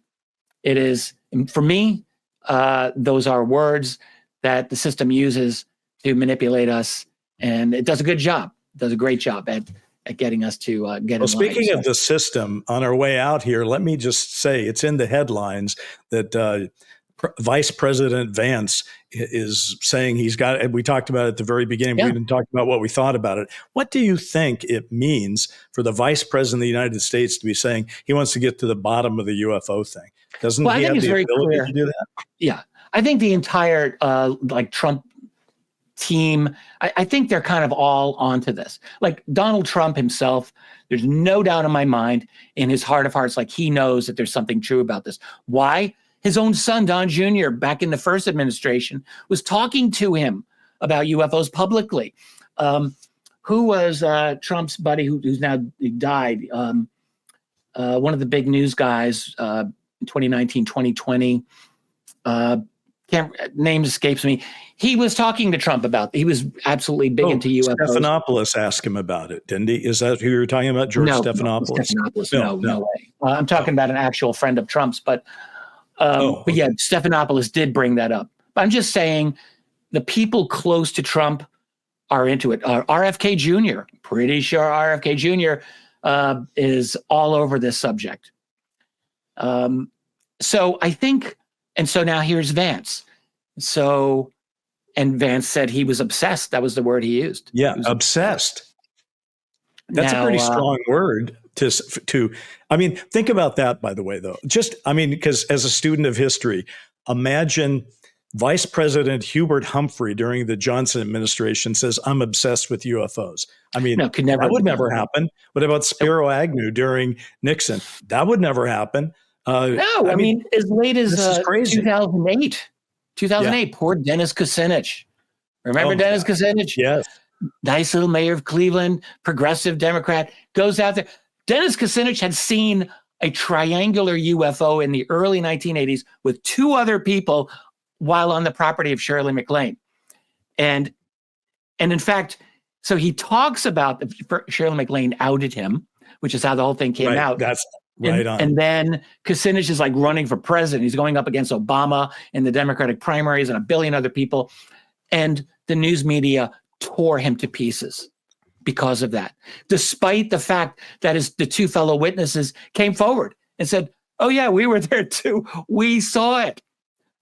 It is, for me, those are words that the system uses to manipulate us, and it does a good job. It does a great job at getting us to get in line. Speaking of the system, on our way out here, let me just say it's in the headlines that Vice President Vance is saying he's got, and we talked about it at the very beginning, but we didn't talk about what we thought about it. What do you think it means for the Vice President of the United States to be saying he wants to get to the bottom of the UFO thing? Doesn't he have the ability to do that? Yeah. I think the entire Trump team, I think they're kind of all onto this. Like Donald Trump himself, there's no doubt in my mind, in his heart of hearts, like he knows that there's something true about this. Why? His own son, Don Jr., back in the first administration, was talking to him about UFOs publicly. Who was Trump's buddy who's now died? One of the big news guys in 2019, 2020. Name escapes me. He was talking to Trump about. He was absolutely big into UFOs. Stephanopoulos asked him about it, didn't he? Is that who you were talking about, George Stephanopoulos? No way. I'm talking about an actual friend of Trump's, but yeah, Stephanopoulos did bring that up. But I'm just saying, the people close to Trump are into it. RFK Jr., pretty sure RFK Jr. Is all over this subject. So I think. And so now here's Vance. So And Vance said he was obsessed. That was the word he used. Yeah, He was obsessed. That's Now, a pretty strong word to, I mean, think about that, by the way, though. Just, I mean, because as a student of history, imagine Vice President Hubert Humphrey during the Johnson administration says, I'm obsessed with UFOs. I mean, no, could never that would be. never happen. What about Spiro Agnew during Nixon? That would never happen. No, I mean, as late as this is crazy. 2008, poor Dennis Kucinich. Remember Dennis Kucinich? Yes. Nice little mayor of Cleveland, progressive Democrat, goes out there. Dennis Kucinich had seen a triangular UFO in the early 1980s with two other people while on the property of Shirley MacLaine. And in fact, so he talks about Shirley MacLaine outed him, which is how the whole thing came out. That's right on. And then Kucinich is like running for president. He's going up against Obama in the Democratic primaries and a billion other people. And the news media tore him to pieces because of that, despite the fact that the two fellow witnesses came forward and said, oh yeah, we were there too. We saw it.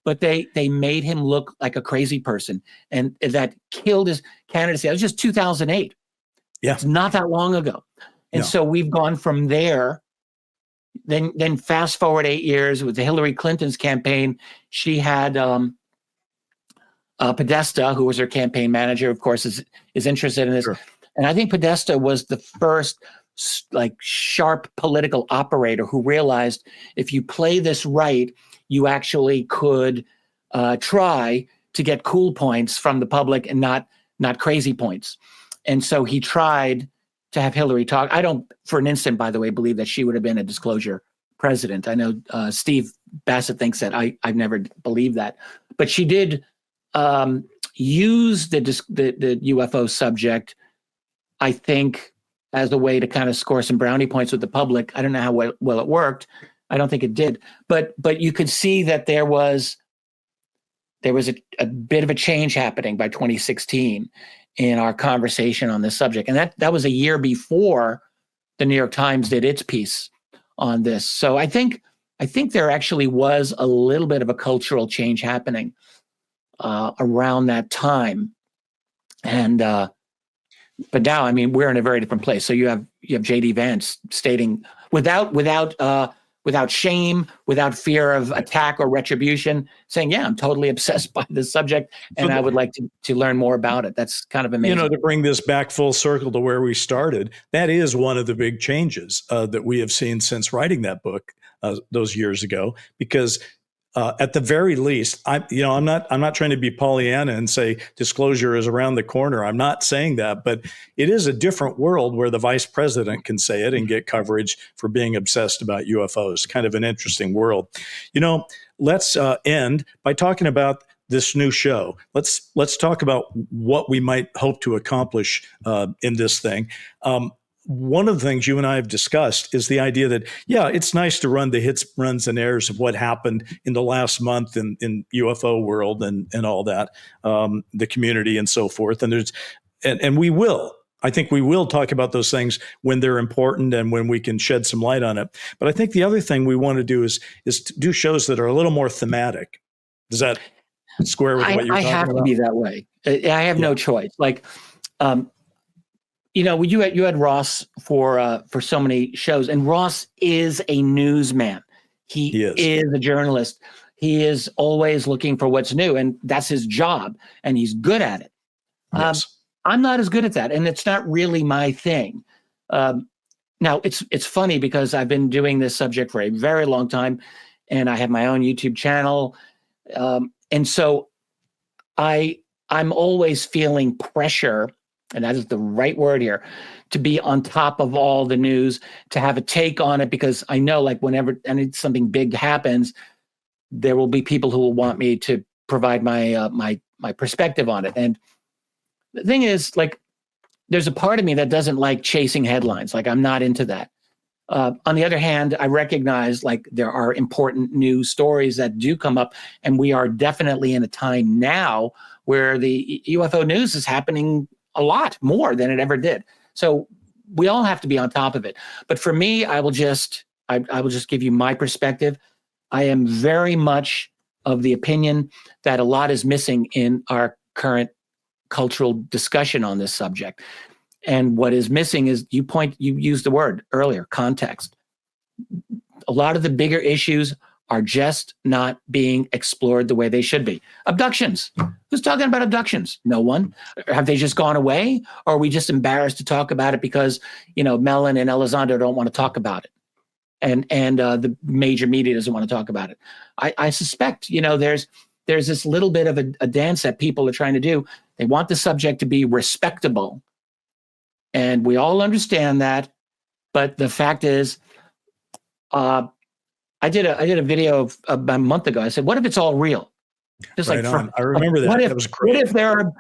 But they made him look like a crazy person, and that killed his candidacy. That was just 2008. Yeah. It's not that long ago. And so we've gone from there. Then fast forward 8 years with Hillary Clinton's campaign. She had Podesta, who was her campaign manager, of course, is interested in this. Sure. And I think Podesta was the first like sharp political operator who realized if you play this right, you actually could try to get cool points from the public and not crazy points. And so he tried to have Hillary talk. I don't, for an instant, by the way, believe that she would have been a disclosure president. I know Steve Bassett thinks that. I've never believed that. But she did use the UFO subject, I think, as a way to kind of score some brownie points with the public. I don't know how well it worked. I don't think it did. But you could see that there was a bit of a change happening by 2016 in our conversation on this subject. And that was a year before the New York Times did its piece on this. So I think there actually was a little bit of a cultural change happening around that time. And but now, I mean, we're in a very different place. So you have J.D. Vance stating without shame, without fear of attack or retribution, saying, yeah, I'm totally obsessed by this subject, and I would like to learn more about it. That's kind of amazing. To bring this back full circle to where we started, that is one of the big changes that we have seen since writing that book those years ago, because at the very least, I'm not trying to be Pollyanna and say disclosure is around the corner. I'm not saying that, but it is a different world where the vice president can say it and get coverage for being obsessed about UFOs. Kind of an interesting world. Let's end by talking about this new show. Let's talk about what we might hope to accomplish in this thing. One of the things you and I have discussed is the idea that, it's nice to run the hits, runs, and errors of what happened in the last month in UFO world and all that, the community and so forth. And we will. I think we will talk about those things when they're important and when we can shed some light on it. But I think the other thing we want to do is to do shows that are a little more thematic. Does that square with what you're talking about? I have to be that way. I have no choice. Like, you had Ross for so many shows, and Ross is a newsman. He is a journalist. He is always looking for what's new, and that's his job, and he's good at it. Yes. I'm not as good at that, and it's not really my thing. Now, it's funny because I've been doing this subject for a very long time, and I have my own YouTube channel, and so I'm always feeling pressure. And that is the right word here, to be on top of all the news, to have a take on it, because I know, like, whenever something big happens, there will be people who will want me to provide my perspective on it. And the thing is, like, there's a part of me that doesn't like chasing headlines. Like, I'm not into that. On the other hand, I recognize, like, there are important news stories that do come up, and we are definitely in a time now where the UFO news is happening a lot more than it ever did. So we all have to be on top of it. But for me, I will just give you my perspective. I am very much of the opinion that a lot is missing in our current cultural discussion on this subject. And what is missing is, you used the word earlier, context. A lot of the bigger issues are just not being explored the way they should be. Abductions. Who's talking about abductions? No one. Have they just gone away? Or are we just embarrassed to talk about it because, Mellon and Elizondo don't want to talk about it? And the major media doesn't want to talk about it. I suspect, there's this little bit of a dance that people are trying to do. They want the subject to be respectable. And we all understand that. But the fact is, I did a video about a month ago. I said, what if it's all real? Just right on. I remember that. That was great. What if there are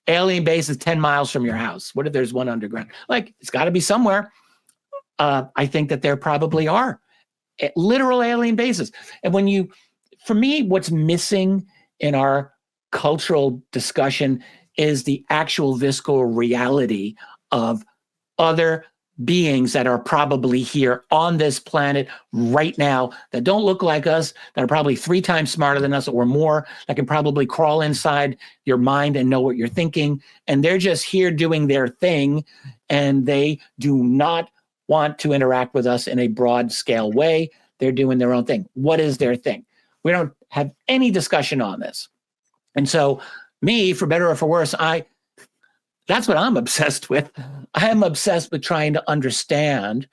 alien bases 10 miles from your house? What if there's one underground? It's got to be somewhere. I think that there probably are literal alien bases. And for me, what's missing in our cultural discussion is the actual visceral reality of other beings that are probably here on this planet right now, that don't look like us, that are probably 3 times smarter than us or more, that can probably crawl inside your mind and know what you're thinking. And they're just here doing their thing, and they do not want to interact with us in a broad scale way. They're doing their own thing. What is their thing? We don't have any discussion on this. And so me, for better or for worse, that's what I'm obsessed with. I am obsessed with trying to understand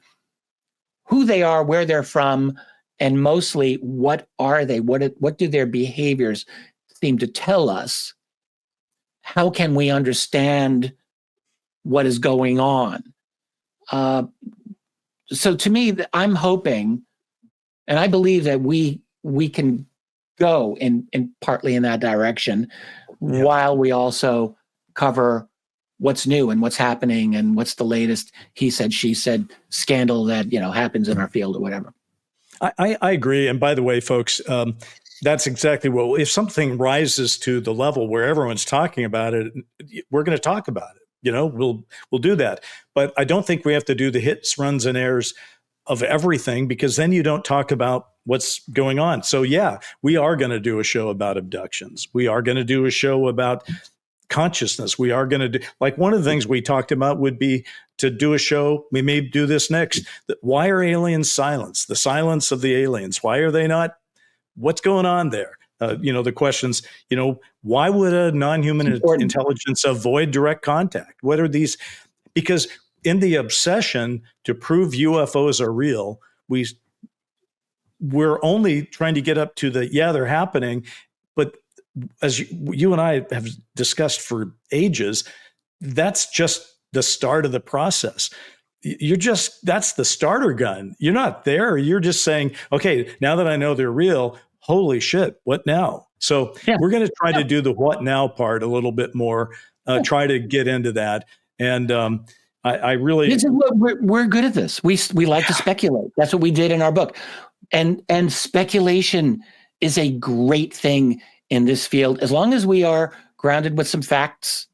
who they are, where they're from, and mostly what are they? What do their behaviors seem to tell us? How can we understand what is going on? So to me, I'm hoping, and I believe that we can go in partly in that direction, while we also cover what's new and what's happening and what's the latest he said, she said scandal that, happens in our field or whatever. I agree. And by the way, folks, that's exactly what, if something rises to the level where everyone's talking about it, we're going to talk about it. We'll do that. But I don't think we have to do the hits, runs, and airs of everything, because then you don't talk about what's going on. So yeah, we are going to do a show about abductions. We are going to do a show about consciousness. We are going to do, one of the things we talked about would be to do a show. We may do this next. Why are aliens silenced? The silence of the aliens. Why are they not? What's going on there? The questions, why would a non-human intelligence avoid direct contact? What are these? Because in the obsession to prove UFOs are real, we're only trying to get up to they're happening. But as you and I have discussed for ages, that's just the start of the process. That's the starter gun. You're not there. You're just saying, okay, now that I know they're real, holy shit, what now? So we're going to try to do the what now part a little bit more, try to get into that. And I really... This is what we're good at this. We like to speculate. That's what we did in our book. And speculation is a great thing in this field, as long as we are grounded with some facts.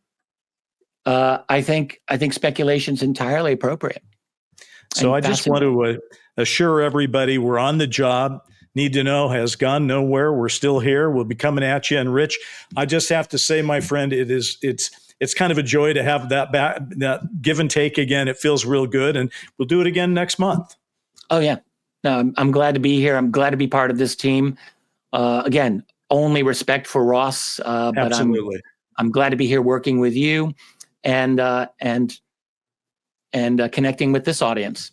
I think speculation is entirely appropriate. So I just want to assure everybody we're on the job. Need to Know has gone nowhere. We're still here. We'll be coming at you. And Rich, I just have to say, my friend, it's kind of a joy to have that give and take again. It feels real good, and we'll do it again next month. Oh yeah, no, I'm glad to be here. I'm glad to be part of this team. Again, only respect for Ross, but absolutely. I'm glad to be here working with you, and connecting with this audience.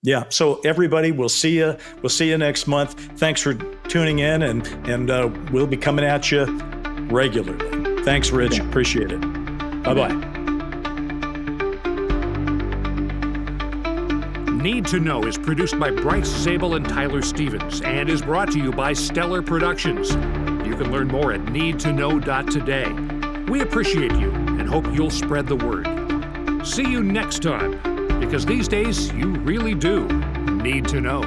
Yeah. So everybody, we'll see you. We'll see you next month. Thanks for tuning in, and we'll be coming at you regularly. Thanks, Rich. Yeah. Appreciate it. Bye-bye. Need to Know is produced by Bryce Zabel and Tyler Stevens and is brought to you by Stellar Productions. You can learn more at needtoknow.today. We appreciate you and hope you'll spread the word. See you next time, because these days you really do need to know.